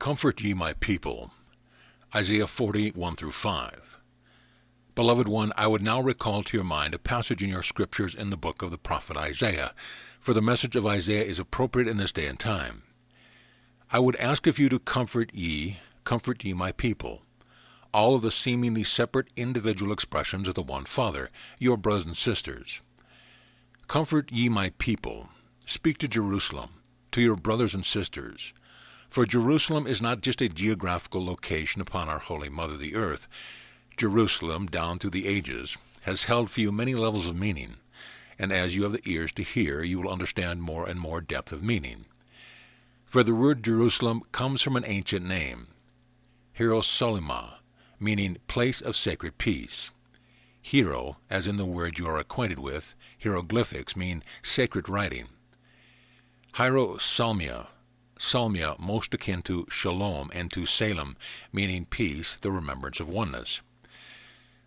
Comfort ye my people. Isaiah 40, 1-5. Beloved one, I would now recall to your mind a passage in your scriptures in the book of the prophet Isaiah, for the message of Isaiah is appropriate in this day and time. I would ask of you to comfort ye my people, all of the seemingly separate individual expressions of the one Father, your brothers and sisters. Comfort ye my people. Speak to Jerusalem, to your brothers and sisters. For Jerusalem is not just a geographical location upon our Holy Mother, the earth. Jerusalem, down through the ages, has held for you many levels of meaning, and as you have the ears to hear, you will understand more and more depth of meaning. For the word Jerusalem comes from an ancient name, Hierosolima, meaning place of sacred peace. Hiero, as in the word you are acquainted with, hieroglyphics mean sacred writing. Hierosalmia, Salmia, most akin to Shalom and to Salem, meaning peace, the remembrance of oneness.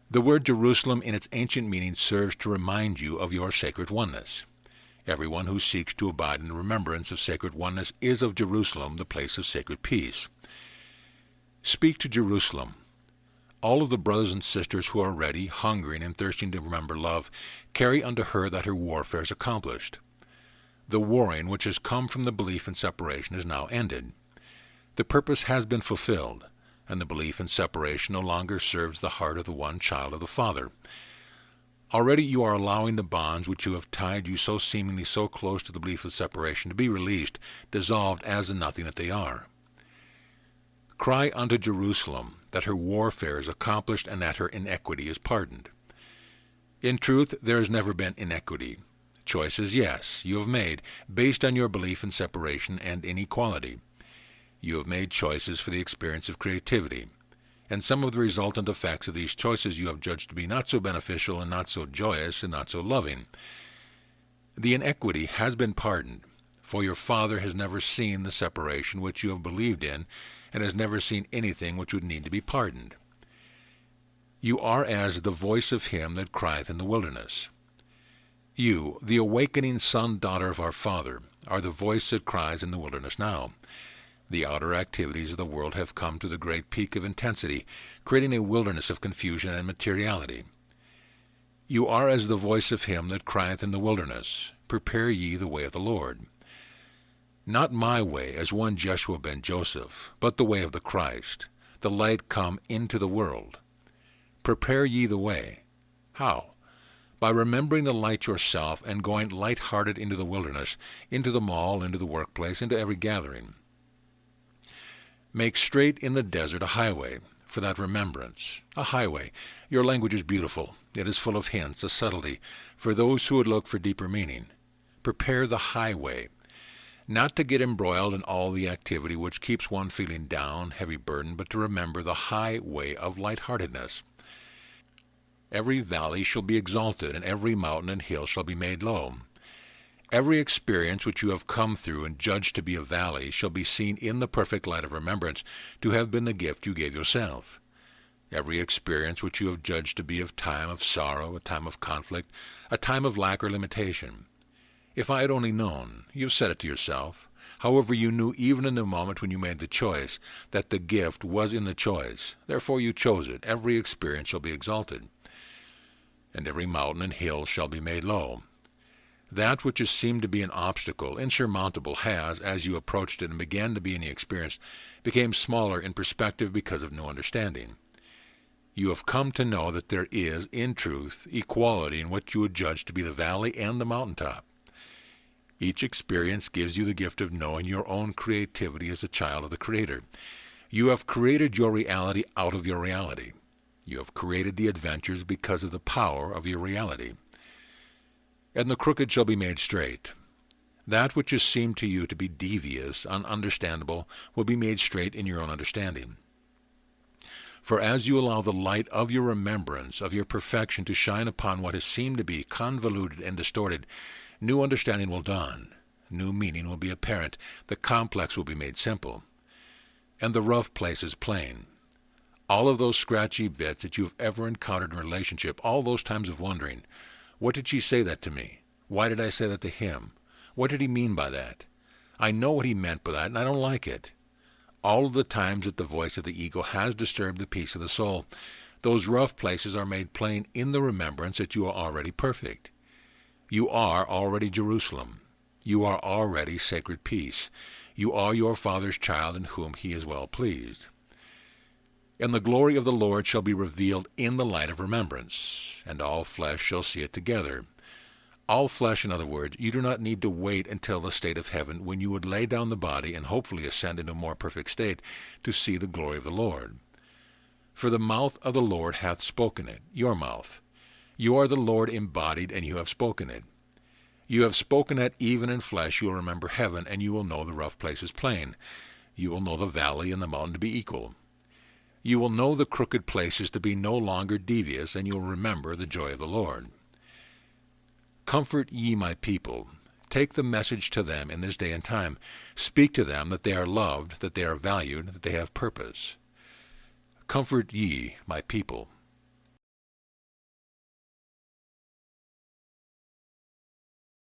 The word Jerusalem in its ancient meaning serves to remind you of your sacred oneness. Everyone who seeks to abide in the remembrance of sacred oneness is of Jerusalem, the place of sacred peace. Speak to Jerusalem. All of the brothers and sisters who are ready, hungering, and thirsting to remember love, carry unto her that her warfare is accomplished. The warring which has come from the belief in separation is now ended. The purpose has been fulfilled, and the belief in separation no longer serves the heart of the one child of the Father. Already you are allowing the bonds which you have tied you so seemingly so close to the belief of separation to be released, dissolved as the nothing that they are. Cry unto Jerusalem that her warfare is accomplished and that her iniquity is pardoned. In truth, there has never been iniquity. Choices, yes, you have made, based on your belief in separation and inequality. You have made choices for the experience of creativity, and some of the resultant effects of these choices you have judged to be not so beneficial and not so joyous and not so loving. The iniquity has been pardoned, for your Father has never seen the separation which you have believed in, and has never seen anything which would need to be pardoned. You are as the voice of him that crieth in the wilderness. You, the awakening son, daughter of our Father, are the voice that cries in the wilderness now. The outer activities of the world have come to the great peak of intensity, creating a wilderness of confusion and materiality. You are as the voice of him that crieth in the wilderness, Prepare ye the way of the Lord. Not my way, as one Jeshua ben Joseph, but the way of the Christ, the light come into the world. Prepare ye the way. How? By remembering the light yourself and going light-hearted into the wilderness, into the mall, into the workplace, into every gathering. Make straight in the desert a highway for that remembrance. A highway. Your language is beautiful. It is full of hints, a subtlety, for those who would look for deeper meaning. Prepare the highway. Not to get embroiled in all the activity which keeps one feeling down, heavy burden, but to remember the high way of light-heartedness. Every valley shall be exalted, and every mountain and hill shall be made low. Every experience which you have come through and judged to be a valley shall be seen in the perfect light of remembrance to have been the gift you gave yourself. Every experience which you have judged to be a time of sorrow, a time of conflict, a time of lack or limitation. If I had only known, you've said it to yourself, however you knew even in the moment when you made the choice, that the gift was in the choice, therefore you chose it. Every experience shall be exalted, and every mountain and hill shall be made low. That which has seemed to be an obstacle, insurmountable, has, as you approached it and began to be in the experience, became smaller in perspective because of new understanding. You have come to know that there is, in truth, equality in what you would judge to be the valley and the mountaintop. Each experience gives you the gift of knowing your own creativity as a child of the Creator. You have created your reality out of your reality. You have created the adventures because of the power of your reality. And the crooked shall be made straight. That which has seemed to you to be devious, ununderstandable, will be made straight in your own understanding. For as you allow the light of your remembrance, of your perfection, to shine upon what has seemed to be convoluted and distorted, new understanding will dawn, new meaning will be apparent, the complex will be made simple, and the rough places plain. All of those scratchy bits that you have ever encountered in relationship, all those times of wondering, what did she say that to me? Why did I say that to him? What did he mean by that? I know what he meant by that, and I don't like it. All of the times that the voice of the ego has disturbed the peace of the soul, those rough places are made plain in the remembrance that you are already perfect. You are already Jerusalem. You are already sacred peace. You are your Father's child in whom he is well pleased. And the glory of the Lord shall be revealed in the light of remembrance, and all flesh shall see it together. All flesh, in other words, you do not need to wait until the state of heaven when you would lay down the body and hopefully ascend into a more perfect state to see the glory of the Lord. For the mouth of the Lord hath spoken it, your mouth. You are the Lord embodied, and you have spoken it. You have spoken it even in flesh. You will remember heaven, and you will know the rough places plain. You will know the valley and the mountain to be equal. You will know the crooked places to be no longer devious, and you will remember the joy of the Lord. Comfort ye my people. Take the message to them in this day and time. Speak to them that they are loved, that they are valued, that they have purpose. Comfort ye my people.